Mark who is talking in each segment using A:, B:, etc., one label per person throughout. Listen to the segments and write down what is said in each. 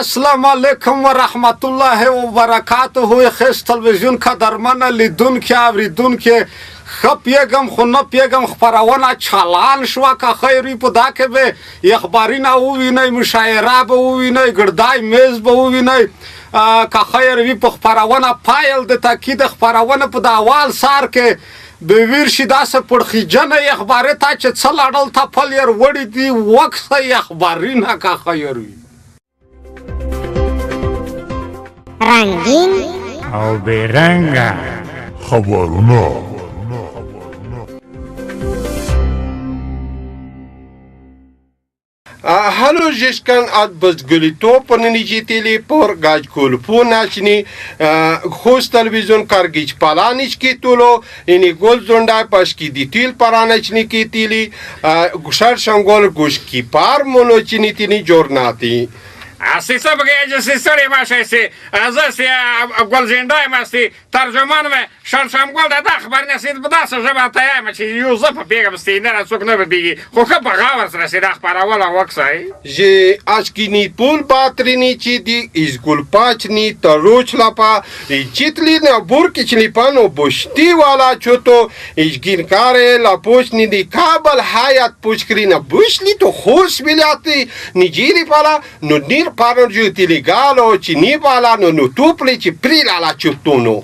A: السلام علیکم ورحمت الله وبرکاته. خیز تلویزیون قدرمن لیدونکي اوریدونکي ښه پیږم خو نه پیږم خپرونه چالان شوه که خیر وي په دا کې به اخبارونه ووینئ مشاعره به ووینئ ګردای میز به ووینئ که خیر وي په خپرونه پایل د تاکید خپرونه په د اول سار کې به ویر شي داسې پړخیجنه اخبارې ته چې څه لړل ته پل یې وړي دي وکسئ اخبارونه که خیر وي
B: رنگین
C: او بیرنگه
D: خبرونه. Hallo Ziskan uit Bezgulito Ponenijitili por Gaj Kulpu Nachni Khos television Kargich Palanic Kitulo ini Gol Zonda Paski Ditil Paranachni Kitili Gushar Shangol Gushki Par Monochinitini Jornati.
E: سیسه بگه سیسری باشه سی از سی گل زنده مستی ترجمان و شانشام گل ده خبر نسید بده سجبه تایی مچی یوزف بیگم ستی نه سوک نه بیگی خو که بغاورس رسید اخبار اولا وکسای
D: جه اشکینی پول پاترینی چی دی از گل پاچنی تروچ لپا چیتلی نه برکچلی پانو بشتی والا چوتو اشگین کاره لپوشنی دی کابل حیات پوشکری نه بشلی تو خوش بیلیاتی نیجیری پالا نو نیر پارو جو تیلیگالو چی نیبالا نو توپلی چی پریلالا چوتونو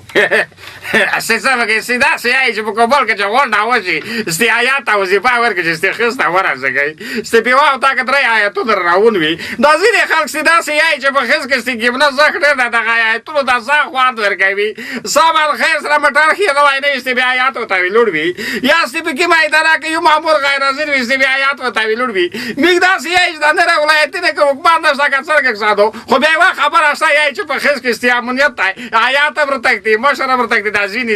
E: سیسه بگه سیده سیایی چی بکبال که چه ورد نوشی ستی آیات وزیفا ورکه چی ستی خسته ورزگی ستی پیواو تا که دری آیاتو در راون وی دا زیر خلق سیده سیایی چی بخیز که ستی گیبنا زخنه دا دا آیاتو دا سا خواد ورگی وی سامان خیر سر مطار خیلوائی نه ستی بی آیاتو تاوی لور وی یا ستی بکی مایدارا که یو مامور غیر ازیر وی ستی بی آیاتو تاوی لور وی میگ دا سیایی چی دا نره ولایتی نه که حکمان داشتا که سرکک سادو خو بیوا خبر اشتا یایی چی بخیز که ستی امونیت تای آیات برتکتی مشر برتکتی دا زینی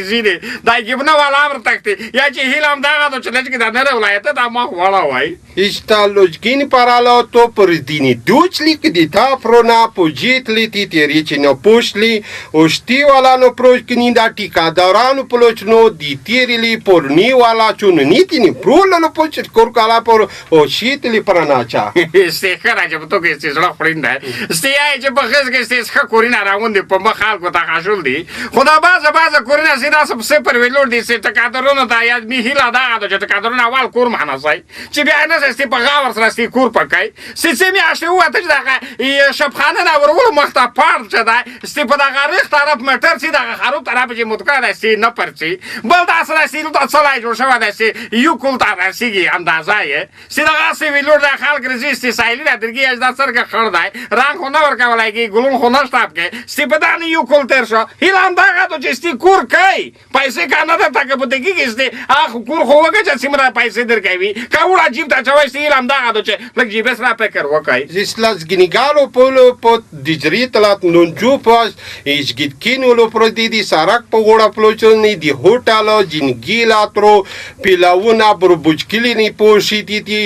E: دا گیبنا والا برتکتی یا چی هیلام داغا دو چلچ که دا نره ولایتی دا ما خوالا وای
D: Ista login paralo to pردini دوچلی که دیتا پرونا پوجیتلی تی تیریچی نو پوشلی اشتی والا نو پروشکنی دا ٹیکا دورانو پلوچنو دی تیریلی پورنی والا چون نیتی نی پرولنو پوچت کورکالا پر اشیتلی پراناچا
E: ستی خرا جب تو که ستی زلق فرین ده ستی آئی جب بخیز که ستی سخا کورینا راون دی پا خال کو تا خاشول دی خدا باز کورینا سیدا سب سپر ویلور دی سی تکادرونو تا یاد می هیلا دا آدو چه تکادرون اول کور مانا سای چی بیاینا ستی پا غاور سرستی کور پکای ستی میاشتی او اتش دا شبخانه نا ورولو مختا پارد چه دا ستی پا دا غریخ طرف مٹر سی دا خروب طرف چی مدکا دا ستی نپر چی بل دا سر ستی لوتا صلای جور شوا دا ستی یو کلتا دا سیگی اندازای ستی دا غاسی ویلور دا خالق رزی ستی سایلی دا درگی اجدا سر که خردای رنگ خو نور کولای کی گلون خو نشتاب که ستی پا دانی یو کلتر شو هیلان دا غا تو چی ستی کور کئی پیسه کانا دا تا که پتکی که ستی آخ کور خو وگه چه سیمرا پیسه در کئی که اوڑا جیب تا چوای ستی هیلام دا غا تو چه لگ جیبس را پکر وکای
D: Zislas ginigalo polo pot dijritalat nunju pas isgit kinulo prodidi sarak pogoda plochoni di hotalo jingila tro pilauna burbujkili ni poshiti ti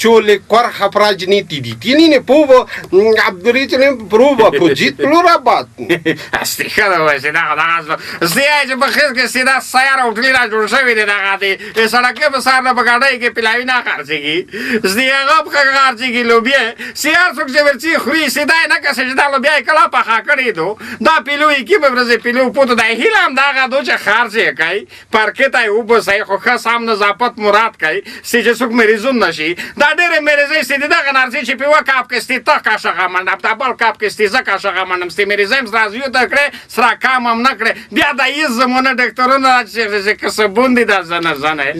D: chole kwar khaprajni ti ditini ne povo abduritne provo pojit plurabat
E: asti khada wa sida da zia je bakhiz ke sida sayara utlina jur shawi de da gadi e sadake basar na bagada ke pilawi na kharchegi zia gab kharchegi lobie سیار سوک چې ورچی خوی سیدای نه که سجدا لو بیا کلا پخا کړی دو دا پیلوی کی به ورځ پیلو پوت دا هیلام دا غا دو چې خارځه کوي پارکټای او بسای خو خاص هم نظافت مراد کوي چې څوک مریضون نشي دا ډېر مریضای سیدی دا غنارځي چې پیوا کاپ کې ستی تا کا شغه منډه تا بل کاپ کې ستی زکه شغه منډم ستی مریضایم راځي دا کړه سرا کام هم نه کړه بیا دا یې زمونه ډاکټرونه چې کسبوندي دا زنه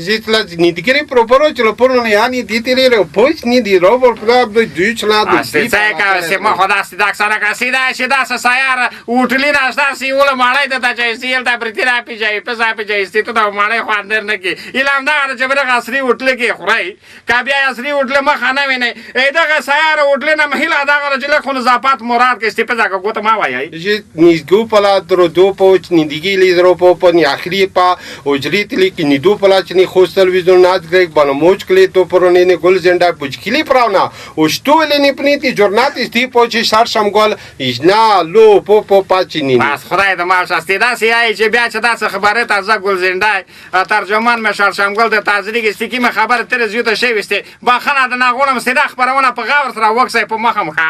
D: Zitlas nidigeri proporo چلو پرونه یعنی دیتری رو پوچ نی دی روبر کلاب دو دوچلا دو
E: ستی که سی ما خدا ستی داک سره که سیده چی دا سایار اوٹلی ناشتا سی اول ماڑای دا چای سیل دا پرتی را پی جای پسا پی جای ستی تو دا ماڑای خواندر نکی ایلام دا چه بره اصلی اوٹلی کی خورای که بیا اصلی اوٹلی ما خانه وینه ایده که سایار اوٹلی نمهیلا دا چله خون زاپات مراد که ستی پسا که گوتا ما وایی
D: نیزگو پلا درو دو پوچ نیدیگی لیدرو по неахри па اجريتلی کی نیدو پلاچنی خوستل ویزونات گریک بانموچ کلی تو پرونی نه گل زنده بوچکلی پراونا او شتولنی پنیتی جورناتیس دی پوچی شار شمگل اجنا لو پو پاچینی
E: بس خدای د مال شاستی داسې یای چې بیا چې داسې خبره تازه ګلزنده ترجمان مې شړشمګل د تازریګ استکی مې خبره تر زیاته شی وسته باخنه د ناغونم سیده خبرونه په غاور سره وکسې په مخه مخه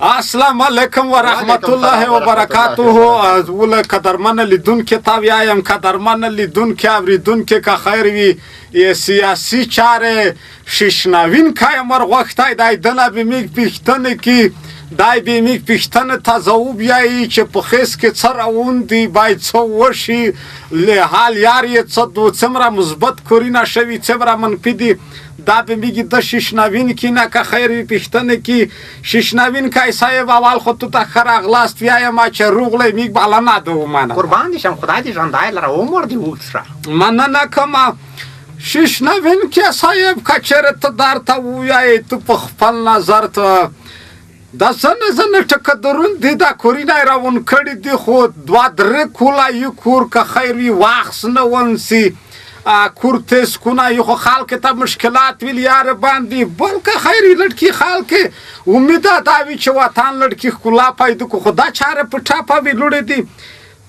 A: السلام علیکم و رحمت الله و برکاته. ول قدرمن لیدونکو ته وایم قدرمن لیدونکو اوریدونکو که خیر وي سیاسی چاره ششنوین کای مرغوختای دای دنه به میګ پښتنه کی دای به میګ پښتنه تازه بیاي چې په خیس کې څر اون دی بای څو وشي له حال یار یې څه دو څمره مثبت کورینا شوی څمره منفي دی دا به میگی د ششنوین کی نه که خیر پښتنه کی ششنوین کای صاحب اول خود تو خر اغلاست ویای ما چې روغله میګ بالا نه دو منه
F: قربان دي شم خدای دې ژوندای لره عمر دی وکړه
A: منه نه کما ششنوین کی صاحب کچره ته درته ویای تو په خپل نظر ته دا زنه ټکه درون دی دا کورینا راون کړي دی خو دوا درې کولا یو کور که خیر وی واخس نه ونسی کورتس کونه یو خلک ته مشکلات ویل یار باندې بلکې خیر لړکی خلک امید دا وی چې وطن لړکی خلا پایدو کو خدا چاره پټا په وی لړ دی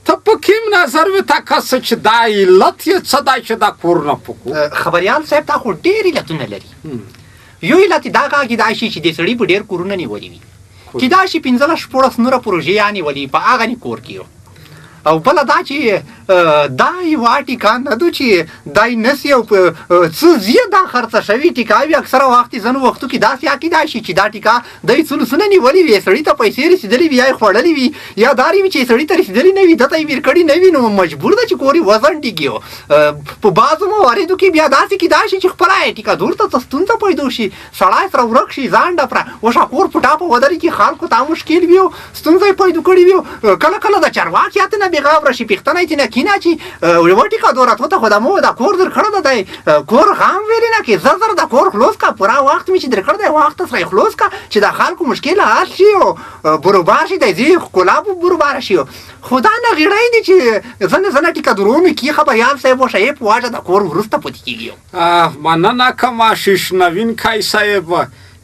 A: ته په کوم نظر و تا کس چې دای لت یې صدا چې دا کور نه پکو
F: خبريال صاحب تا خو ډېری لتونه لري یو لتی دا غاګی دا شي چې د سړی په ډېر کورونه نیولې وي چې دا شي 15 شپږ نور پروژې یاني ولي په هغه نه کور کیو او بل دا چې دای واټی کان نه دو چې دای نسی او څه زیاده خرڅ شوی ټیکاوی اکثره وخت زنه وختو کې دا سیا کې دا شي چې دا ټیکا دای څلو سن نه ولی وی سړی ته پیسې رسیدلې وی خړلې وی یا داری وی چې سړی ته رسیدلې نه وی دته ویر کړي نه وی نو مجبور ده چې کوری وزن ټیګیو په بازو مواردو کې بیا داسې کې دا شي چې خپل ټیکا دور ته تستون ته پیدا شي سړی سره ورک شي ځان ډپره وشا کور پټا په ودرې کې خلکو ته مشکل ویو ستونزې پیدا کړي ویو کله کله د چرواکیات نه بغاور شي پښتنه چې نه کینا چې وړوټی کا دورات ته خدامو دا کور در کړه دی کور غام ویل نه کې زړه دا کور خلاص کا پورا وخت می چې در کړه دی وخت سره خلاص کا چې د خلکو مشکل حل شي او برابر شي د زی کلاب برابر شي خدا نه غړای دي چې زنه ټیکا درو کی خبريال صاحب وشي په واجه د کور ورسته پټ کیږي
A: مننه کما ششنوین کای صاحب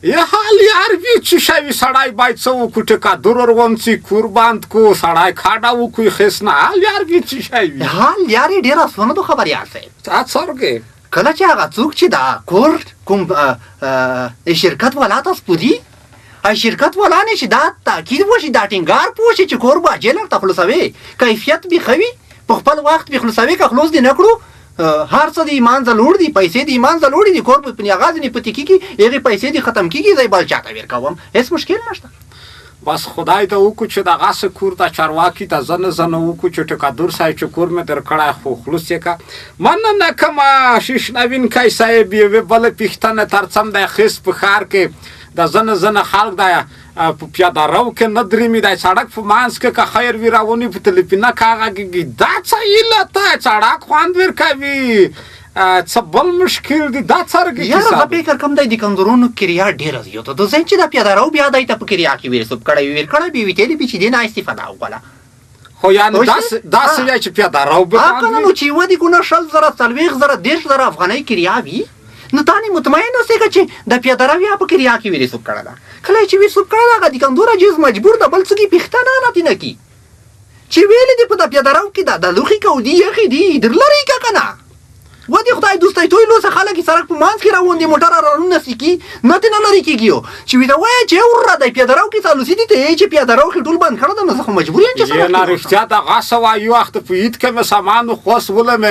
A: یه حال یار وی چې شوی سړای باید څو کوټه کا درور ونسی قربان کو سړای کاډا و کوی خسنه حال یار وی چې شوی
F: حال یار ډیر اسونه د خبريال صاحب
A: تا څورګه
F: کله چې هغه څوک چې دا کور کوم شرکت والا تاسو پوری شرکت والا نه چې دا تاکید وشي دا ټینګار پوښي چې کور با جلر تخلصوي کیفیت به خوي په خپل وخت به خلصوي که خلاص دي نکړو هر څه د ایمان زلوړ دي پیسې د ایمان زلوړ دي کور په پنیاغاز نه پتی کیږي هغه پیسې دي ختم کیږي زای بل چاته ورکوم هیڅ مشکل نشته
A: بس خدای ته وکړو چې د غاس کور ته چرواکی ته زنه وکړو چې ټکا دور سای چې کور مې در کړه خو خلوص یې کا مننه کما ششنوین کای صاحب یې بل پښتنه ترڅم د خیس په خار کې د زنه خلک دا په پیاده رو کې نه درېمې دی سړک په منځ کې که خیر وي راونی په تلیفونه کاغږي دا څه علته سړک خوند ورکوي څه بل مشکل دی دا څرګې
F: یاره زه فکر کوم دی د کندرونو کریا ډېره زیاته ده ځکه چې دا پیاده رو بیا دی ته په کریا کې ویرسوب کړی ویر کړی بیا ویتلی چې دې نه استفاده وکړه
A: خو یعنې داسې وایي چې پیاده رو
F: کنه نو چې ودې ګونه 20,000 40,000 افغانۍ کریا وي نو تانی مطمئن اوسېږه چې د پیاده رو یا په کریا کې ویرسوب کړه ده کله چې ویرسوب کړه ده د کندوره جز مجبور ده بل څه کې پښتانه نه دي نه کی چې ویلې دي په د پیاده رو کې د لوخي کودي یخي دي در لري کا کنه ودی خدای دوستای توی لوس خلک سرک په مانس کې راوندي موټر رانونه سکی نه تنه لري کیږي چې وی دا وای چې ور د پیاده رو کې تاسو دي ته چې پیاده رو کې ټول بند کړه نو زه مجبور یم چې
A: سره نه رښتیا دا غاسه وای یو وخت په هیڅ کې سامان خو ولم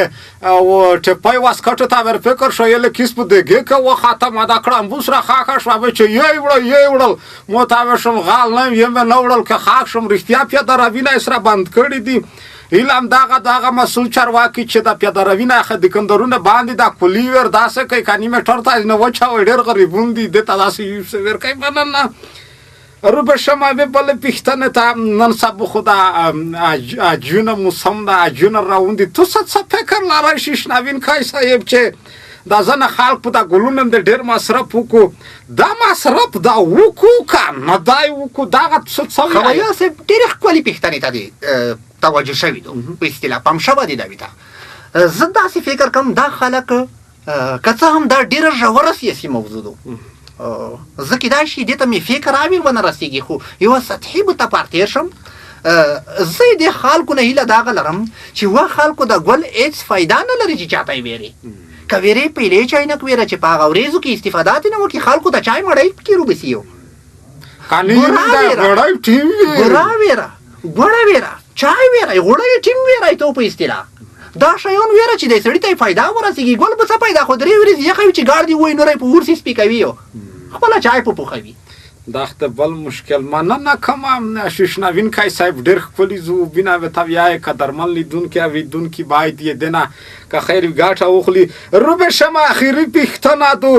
A: او ټپای واسکټ ته ور فکر شو یل کیس په دغه کې و ختم دا کړم بوس را خاخه شو به چې یې وړل مو تا شم غال نه یم نه وړل که خاک شم رښتیا پیاده رو وینې سره بند کړی دي ایلام داغه مسول چرواکی چې د پیاده روي نه خد کندرونه باندې دا کلیور داسه کوي کانی میټر ته نه وچا ډېر غریبون دي د تاسو ور کوي مننه روبه شمه به بل پښتنه ته نن سبا خدا اجونه موسم دا اجونه راوندي تو څه فکر لاره شیشنوین کای صاحب چې دا ځنه خلک په دا ګلونه د ډېر مصرف وکړو دا مصرف دا وکړو که نه دای وکړو دغه څه
F: خبریال صاحب ډېرې ښکلې پوښتنې ته دې توجه شوي دو په اصطلاح پام شوی دی دوی ته زه داسې فکر کوم دا خلک که څه هم دا ډېره ژوره سیاسي موضوع ده زه کیدای شي دې ته مې فکر راوي ونه رسېږي خو یوه سطحي به ته پارتیر شم زه یې دې خلکو نه هیله دغه لرم چې وا خلکو د ګل هېڅ فایده نه لري چې چاته یې ویرې که ویرې پیلې چاینک ویره چې په هغه ورېځو کې استفادات یې نه وکړي خلکو ته چای مړی پکې روبسي یو ګوره ویره ګوړه ویره چای ویره غوړه ټیم ویره ته په اصطلاح دا شیان ویره چې د سړي ته فایده ورسېږي ګل به څه پیدا خو درې ورځې یخه وي چې ګاډ دې وایي نوری په اور سپي کوي خپله چای په پوښوي
A: دا خو بل مشکل مننه کوم شیشنوینکی صاحب ډېر ښکلي زو بینویتویای قدرمن لیدونکي اورېدونکي باید یې دنه که خیر وي ګټه واخلي روبې شمه اخري پوښتنه دو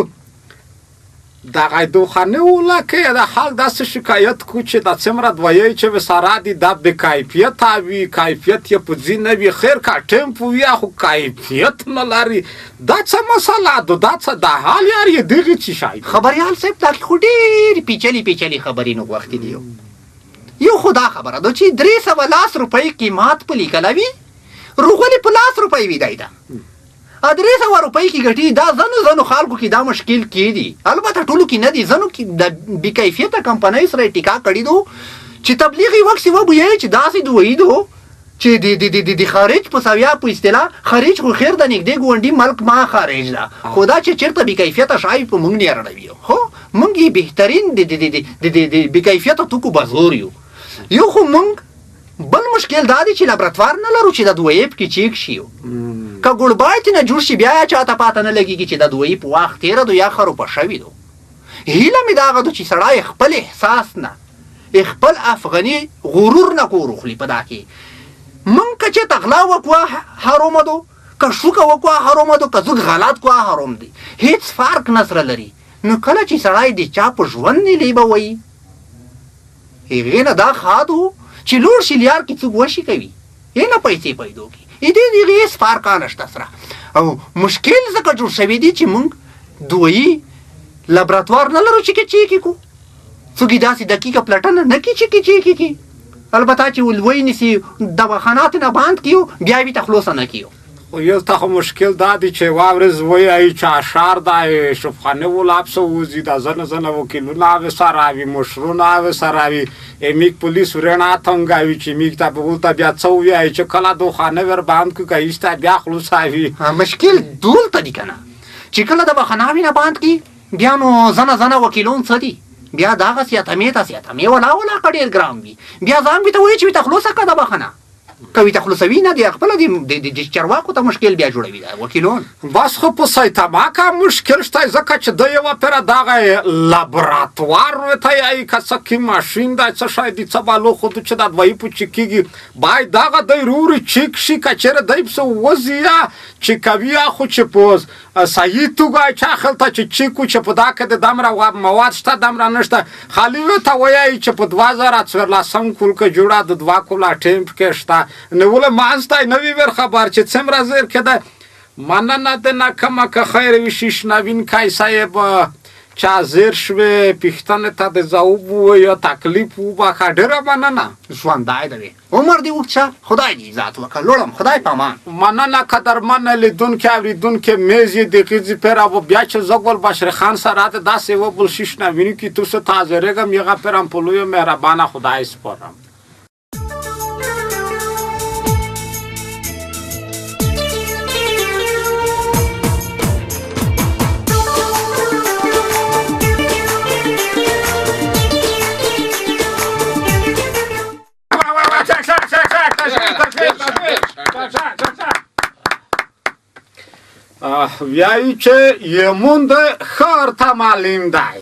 A: دغه دوخانه ولکه د خلک داسې شکایت کو چې د څومره دویی چې وساره دي دا بې کیفیته وي کیفیت یې په ځای نه وي خیر که ټیمپو وي خو کیفیت نه لري دا څه مسله ده دا څه د حال یار یې دغې څه شی
F: خبریال صاحب دا خو ډېرې پیچلې خبرې نه وختې دي یو خو دا خبره ده چې 300 روپۍ قیمت په لیکلی وي روغلې په 100 روپۍ وي دی ده 300 روپۍ کې ګټي دا ځنو خلکو کې دا مشکل کې دي البته ټولو کې نه دي ځنو کې د بې کیفیته کمپنۍ سره یې ټیکا کړي دو چې تبلیغي وخت یې وبویایي چې داسې دوایي دو چې د خارج په سویا په اصطلاح خارج خو خیر د نږدې ګاونډي ملک ما خارج ده خو دا چې چېرته بې کیفیته شی په موږ نه اړوي خو موږ یې بهترین د بې کیفیته توکو بازار یو خو موږ بل مشکل دا دی چې لابراتوار نه لرو چې د دوایي پکې چیک شي که ګوړبای ترې نه جوړ شي بیا چاته پاته نه لګېږي چې د دوایي په وخت تېره دو یا خروپه شوي دو هیله مې دغه ده چې سړی خپل احساس نه خپل افغاني غرور نه کور وخلي په دا کې موږ که چېرته غلا وکړو حرومه دو که شوکه وکړو حرومه دو که زوږ غلط کړو حروم دی هېڅ فرق نه سره لري نو کله چې سړی د چا په ژوند نه لیبوي هغې نه دا ښه دو چې لوړ شي لیار کې څوک وشي کوي یې نه پیسې پیدا کړي دې هېڅ فرق نشته سره او مشکل ځکه جوړ شوی دی چې موږ دوایي لابراتوار نه لرو چې کې چیکې کړو څوک یې داسې دقیقه پلټنه نه کړي چې کې چیکې کړي البته چې ولوی نیسي دواخانات نه بند کړي بیا یې ته خلاصه نه کړي
A: خو یو ته خو مشکل دا دی چې یوه ورځ وایي چې اشار دی شفخانه ولابسه وځي دا ځنه وکیلونه هغې سره وي مشرونه هغې سره وي میک پولیس ورڼا تنګوي چې میک ته به ورته بیا څه ووایي چې کله دوخانه ور بند کړو که ایسته بیا خلاصوي
F: مشکل دولته دي که نه چې کله دواخاناوې نه بند کړي بیا نو ځنه وکیلون څه دي بیا دغسې اتمې ولاکه ډېر ګرام وي بیا ځان وي ته وایي چې وي ته خلاصه کړه دواخانه کوي ته خلاصوي نه دی خپله د چارواکو ته مشکل بیا جوړوي دا وکیلون
A: بس خو په سایتاما که مشکل شته ځکه چې د یوه پیره دغه لابراتوار ورته یایي که څه کې ماشین دی څه شی دی څه بالو خو چې دا دوایي په چیک کېږي باید دغه دی رووري چیک شي که چېرې دی پسې وځي یا چیکوي یا خو چې په صحیح توګه چې هلته چې چیک و چې په دا کې د دومره مواد شته دومره نشته خالي ورته وایي چې په 2014 کال کې جوړه د 2 کاله ټیم پکې شته نوله مانستی نوی ور خبر چې څومره زیر کده مننه د ناکمه که خیر وي شیشنوینکی صاحب چا زیر شوې پوښتنې ته د ځواب ووایه تکلیف وبخښه ډېره مننه
F: ژوندی ده وې عمر دې اوږد شه خدای دې عزت وکړه لوړم خدای په امان
A: مننه قدرمنه لیدونکي اورېدونکي میز یې د ښځې پیره و بیا چې زه ګل بشر خان سره د داسې یوه بل شیشنوینکي تو څه ته حاضرېږم یغه پیرم په لویو مهربانه خدای سپارم ویایي چې یمون د ښار ته معلم دی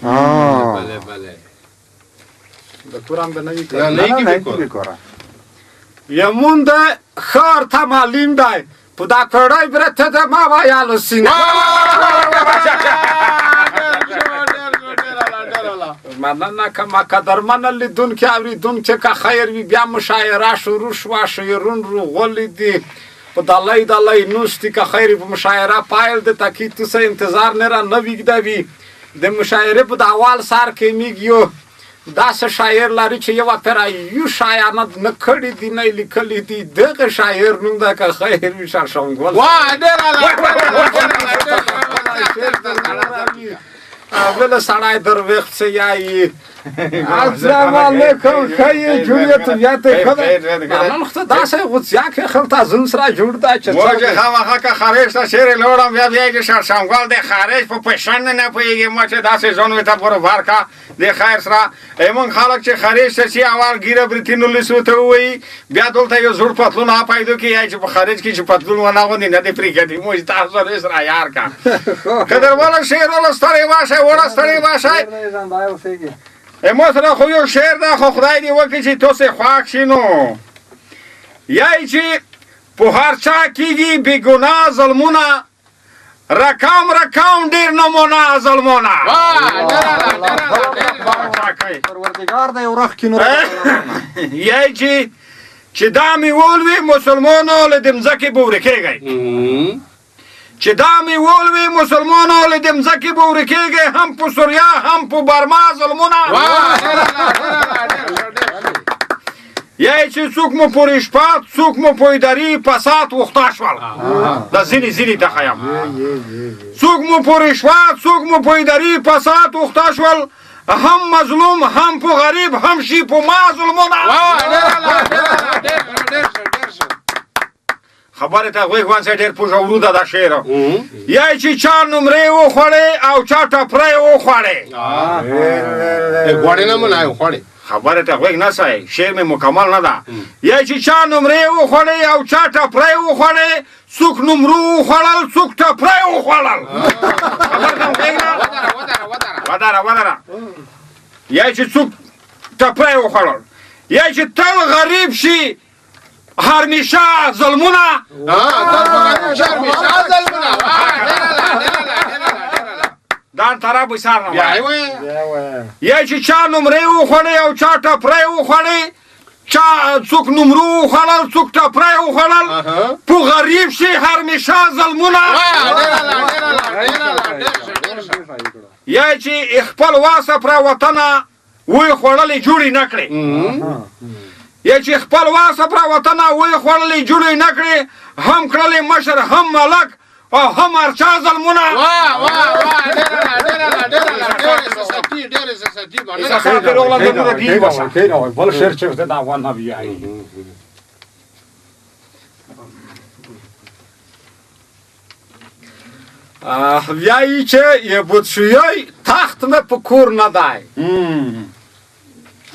A: دکتورم به نه وي یمون د ښار ته معلم دی په دا کړی برته د ما ویالو سینه مننه کومه قدرمنه لیدونکي اورېدونکي که خیر وي بیا مشاعره شروع شوه شعرون روغلي دي په دلای دلای نوشتی که خیری په مشاعره پایل ده تا کی تو سه انتظار نرا نویگدوی د مشاعره په د اول سر کې میګیو داسې شاعر لري چې یو پیرا یو شاعرانه نه کړي دي نه لیکلي دي دغه شاعر نوم ده که خیر وي شړشمګل بله سړی در وخت څه یایي السلام علیکم خیه جوړیت یاته خدای نن خو داسې غوڅیا کې خلتا زون سره جوړ دا چې
E: موږ خامخا که خارج ته شعر لوړم بیا چې شړشمګل د خارج په پښن نه پوهېږي ما چې داسې ځون ته برابر کا د خیر سره ایمون خلک چې خارج ته شي اول ګیره برتینو لسو ته وایي بیا دلته یو زوړ پتلون ها پیدا کیږي چې په خارج کې چې پتلون ونه غوندي نه دی پرېږدي موږ تاسو سره یار کا قدر والا شعر ولستړی واشه ولستړی واشه ما سره خو یو شعر ده خو خدای دې وکړي چې تاسې خوښ شي نو یای چې په هر چا کېږي بېګناه ظلمونه رقم رقم ډېر نمونه ظلمونه یای چې دا مې ولوي مسلمانو له دې مځکې به ورکېږئ چې دا مې ولوي مسلمانو له دې مځکې به ورکېږئ هم په سوریا هم په برما ظلمونه یای چې څوک مو په رشوت څوک مو په اداري فساد وخته شول دا ځینې ته ښیم څوک مو په رشوت څوک مو په اداري فساد وخته شول هم مظلوم هم په غریب هم شي په ما ظلمونه خبره ته غوږ ونیسئ ډېر په ژورو ده دا شعر یای چې چا نمرې وخوړې او چا ټپرې وخوړې
D: غوړې نه منای خوړې
E: خبره ته غوږ نیسئ شعر مې مکمل نه ده یای چې چا نمرې وخوړې او چا ټپرې وخوړې څوک نمرو وخوړل څوک ټپرې وخوړل ودره یای چې څوک ټپرې وخوړل یای چې تل غریب شي هرمیشه ظلمونه دا طرف بسار نه یای چې چا نمرې وخوړې او چا ټپرې وخوړې چا څوک نمرو وخوړل څوک ټپرې وخوړل په غریب شي هرمیشه ظلمونه یای چې خپل واسه پر وطنه وی خوړلې جوړې نه کړې یا چې خپل واسه پر وطنه وی خوړلې جوړې نه کړې هم کړلې مشر هم ملک او هم هرچا ظلمونه
A: بل شعر چې د افغان نه بیایي بیایي چې یه بودشویی تخت مې په کور نه دی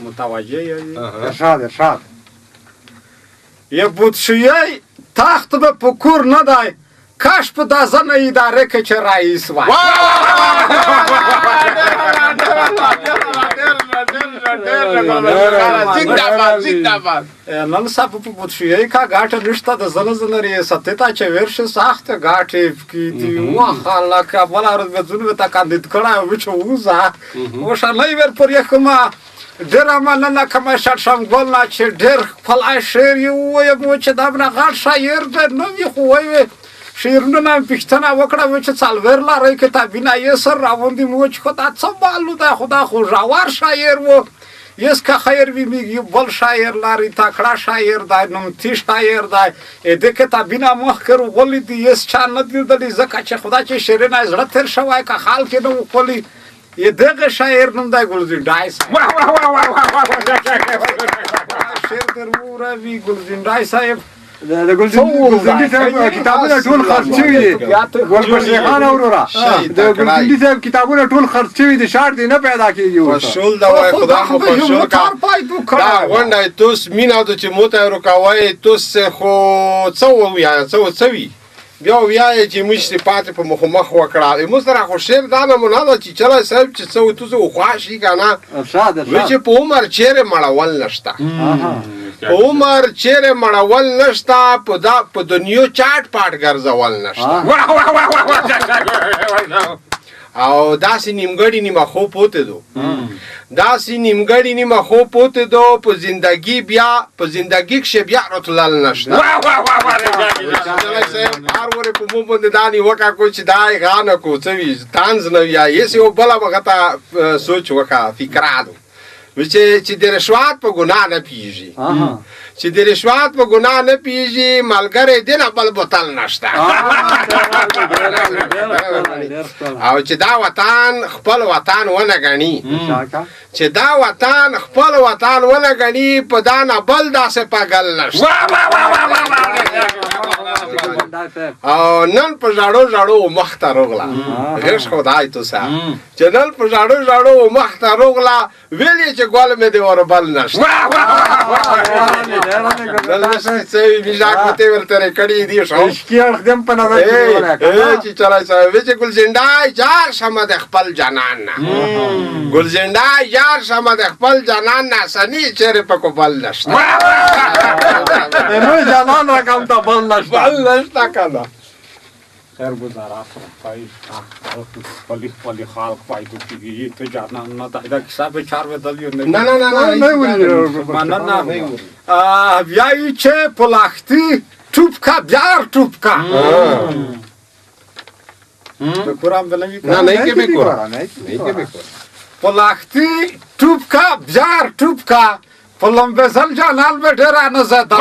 A: متوجه یی ارشاد یه بودشویی تخت به پکور ندای کاش په دا زن اداره کې چې رئیس وای نن سبا په بودشویی کا ګاټه نشته د زنه ریاست ته چې ورشه سخت ګاټه کی دی واخلا کا بل ارز به زونه ته کاندید کړه و چې وزه وشالای ور پر یخما ډېره مننه کومه شړشمګل نه چې ډېر خپل شعر یې وویم چې دا نه غټ شاعر دی نه وي خو وایي شعرونه مې پوښتنه وکړه چې څلور لارې کتابونه یې سر راوندي مو چې خو دا څه معلوم ده خو دا خو ژور شاعر و یس که خیر وي میږي بل شاعر لري تکړه شاعر دی نومتي شاعر دی دې کتابونه مخکې راغلي دي یس چا نه لیدلي ځکه چې خدا چې شعرونه یې زړه تېر شوی که خال کې نه وخولي یه دقیقه شاعر نم دا گلزین صاحب شعر در روی گلزین صاحب
G: د ګلزندي صاحب کتابونه ټول خرڅ شوي دي ګل خان اورورا د ګلزندي صاحب کتابونه ټول خرڅ شوي دي شارټ دی نه پیدا کیږي
D: شول دا وای خدا خو په شول کا دا ونده توس مینا د چې موته روکاوي توس خو څو یا څو بیا ویای چې موږ صفات په مخ وکړه موږ سره خو شعر دا نمونه ده چې چلا صاحب چې څو تاسو خواشي کنه ارشاد چې په عمر چیرې مړول نشته په عمر چیرې مړول نشته په دنیا چاټ پاټ ګرځول نشته او داسې نیمګړی نیمه خو پوته دو داسې نیمګړي نیمه خوب پوته دو په زندگی بیا په زندگی کښې بیا راتلل نشته جلای صاحب هر ورې په مو باندې دا نیوکه کو چې دا یې غانه کو څه وي طنز نه وي هسې یو بله به هغه سوچ وکړه فکره دو چې د رشوت په ګناه نه پیږي چې د رشوت په ګناه نه پیږي ملګری دی نه بل بوتل نشته او چې دا وطن خپل وطن ونه ګڼي چې دا وطن خپل وطن ونه ګڼي په دا نه بل داسې پاګل نشته او نن په ژړو ژړو مخ ته روغله غش خدای تو سه چې نن په ژړو ژړو مخ ته روغله ویلې چې ګل مې دې ور بل نشته ګلزنډای یار شمه د خپل جانان نه ګلزنډای یار شمه د خپل جانان نه سني چیرې په کوبل نشته
G: نو جانان رقم ته بل نشته
D: کنه
A: خیر گزارا پای خپل خلق پای تو کیږي ته جانان نه دا کیسه به چار بدلیو
D: نه
A: بیایی چې پلاختی توپکا بیار توپکا بکورم بلنگی
D: نه که بکورم
A: پلاختی توپکا بیار توپکا پلم بزل جانال به ډیره نه زده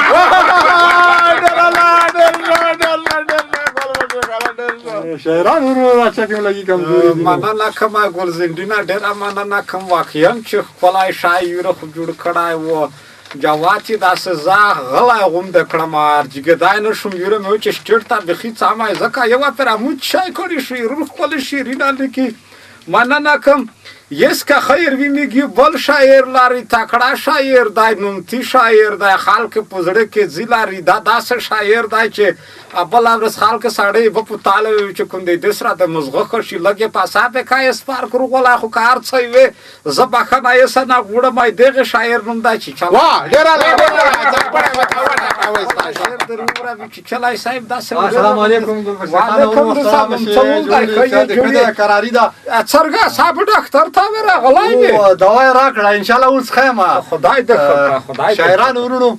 G: شاعران ورو راچکم لګي کمزوري
A: مننه کوم ګلزنډینا ډیره مننه کوم واقعا چې خپلای شاعر خو جوړ کړای و جواتی داسې زاغ غلی غونډه کړم ارجګدای نه شوم یوره مې چې سټیټ ته بخي څامای زکه یو فراموت شای کړی شي روح خپل شیرین لیکي مننه کوم یس که خیر وینیږي بل شاعر لري تکړه شاعر دی نومتي شاعر دی خلک په زړه کې ځي لري دا داسې شاعر دی چې بل ورځ خلک سړی به په تاله وي چې کوم دی د سره د مزغه شي لګې پاسا به کای سپار کړو غلا خو کار څه وي زبخه یې سنا غوړه مې دغه شاعر نوم دی چې چا
D: واه ډیر
A: چلای صاحب داسې
G: السلام علیکم
A: وعلیکم السلام څنګه
G: قراری دا
A: څرګه صاحب ډاکټر ته راغلی دی
G: دوا یې راکړه ان شاء الله اوس خیمه
A: خدای دې خدای
G: شاعران ورونو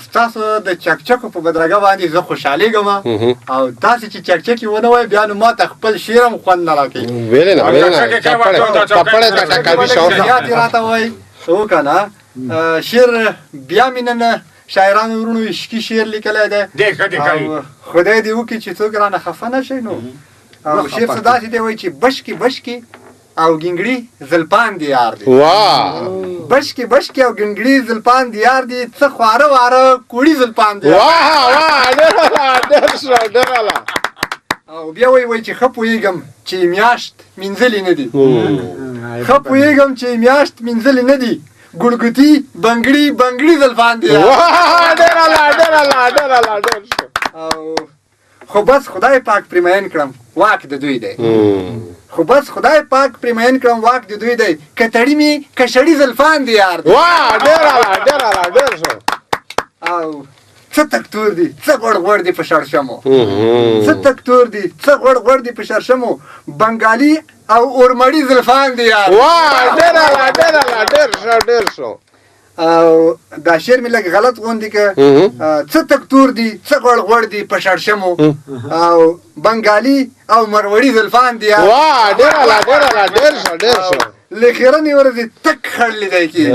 G: ستاسو د چکچکو په بدرګه باندې زه خوشحالېږم او تاسې چې چکچکې ونه وای بیا نو ما ته خپل شعر هم خوند نه راکوي
D: ویلې نه چپړې ته ټکوي شوق
G: زیات یې راته وایي هو که نه شعر بیا مې نن شاعرانو ورونو عشقي شعر لیکلی دی خدای دې وکړي چې څوک رانه خفه نه شي نو شعر څه داسې دی وایي چې بشکې بشکې او ګنګړي زلپان دی یار دی بشکې بشکې او ګنګړي زلپان دی یار دی څه خواره واره کوړي زلپان دی او بیا وایي چې ښه پوهېږم چې میاشت مینځلې نه دي ښه پوهېږم چې میاشت مینځلې نه دي ګړګوتي بنګړي بنګړي زلفان دی خو بس خدای پاک پرې مین کړم واک د دوی دی خو بس خدای پاک پرې مین کړم واک د دوی دی که تړي مې که شړي زلفان دی یار دی او څه تک تور دي څه غوړ غوړ دي په شړشمو څه تک تور دي څه غوړ غوړ دي په شړشمو بنګالي او اورمړي زلفان دی یار او دا شعر مې لږ غلط غوندي که څه تک تور دي څه غوړ غوړ دي په شړشمو او بنګالي او مروړي زلفان دی یار لخیرنې ورځې تک خړ لیدی کېږي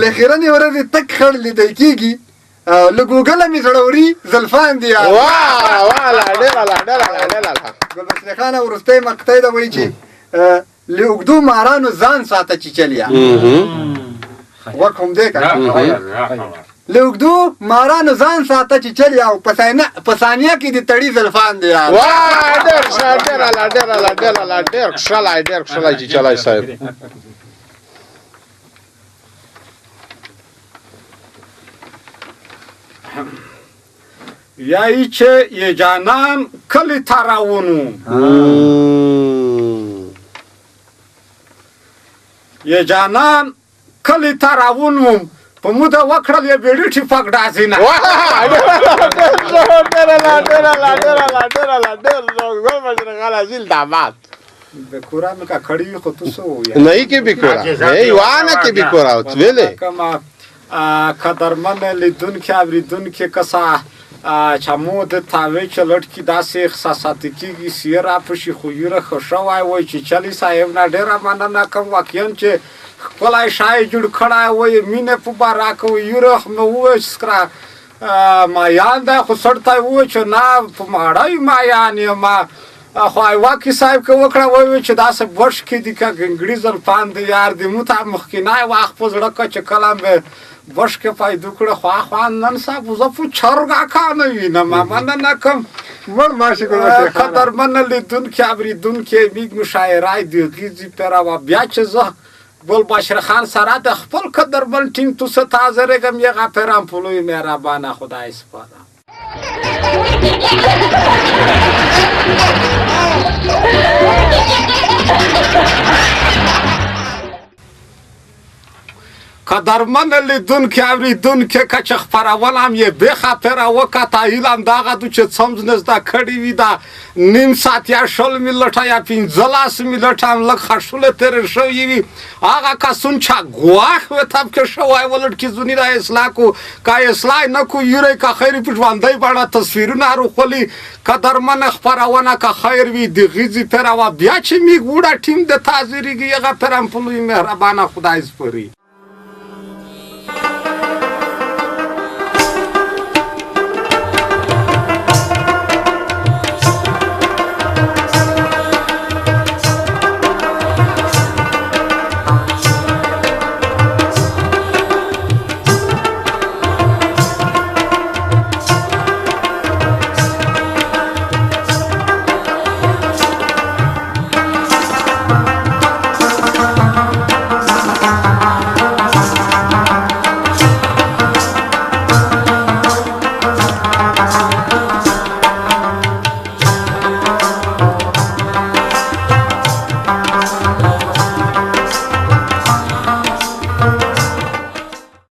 G: لخیرنې ورځې تک خړ لیدی کېږي له ګوګله مې زړوري زلفان دی یار ګلبشرې خانه وروستی مقطع ده وایي چې له اوږدو مارانو ځان ساته چیچلیا غوږ هم دی که له اوږدو مارانو ځان ساته چیچلیا او په ثانیه کې د تړي زلفان دی یار
D: ډېر ښکلی چیچلی صاحب
A: یایی چې یه جانان کلی ته راونو یه جانان کلی ته راونوم په موده وکړل یې بیړي ټیپک ډازي نه
D: ګل بشرې خان اصیل داماد
A: به کورا مې کا کړی خو تو سو یا
D: نه کې بکورا نه وانه کې بکورا او ویلې
A: کما قدرمن لیدونکي اوریدونکي کسا چمو د تاوی چلټ کی داسې احساسات کیږي سیرا پشي خو یره خوشوای وای چې چلی صاحب نه ډیره مننه کوم واقعا چې خپلای شای جوړ کړای وای مینه په باراکو یره مو و سکرا ما یاندا خو سړتا و چې نه په ماړای ما یانې ما خو واکي صاحب کو وکړه وای چې داسې ورش کې دي کا ګنګړي ځل پاند یار دې مو ته مخکینای واخ په زړه کا چې کلام به ورش کې پایدو کړه خو نن صاحب زه په چرګا کانه وینم ما نه کوم
G: مړ ماشي کوم
A: قدرمن لیدونکي اوریدونکي میګ مشاعرای دی غیزي پرا بیا چې زه بول بشر خان سره د خپل قدرمن ټیم تو څه تازه رګم یې غفرام پلوي مهربانه خدای سپاره قدرمن لیدونکي اوریدونکي کچ خبرونه هم یې به خاطر وکړه ایلام داغه د چې څومره نزدا کړی وی دا نیم ساعت یا شل ملټه یا 15 ملټه هم لږ خښول تر شوی وی هغه کسون چې غواخ و تاب کې شوای ولټ کې زونی را اصلاح کو کا اصلاح نه کو یره کا خیر پټواندای باندې تصویرونه روخلی قدرمن خبرونه کا خیر وی دی غیزي پروا بیا چې می ګوډه ټیم د تازریږي هغه پرم پلوي مهربانه خدای سپری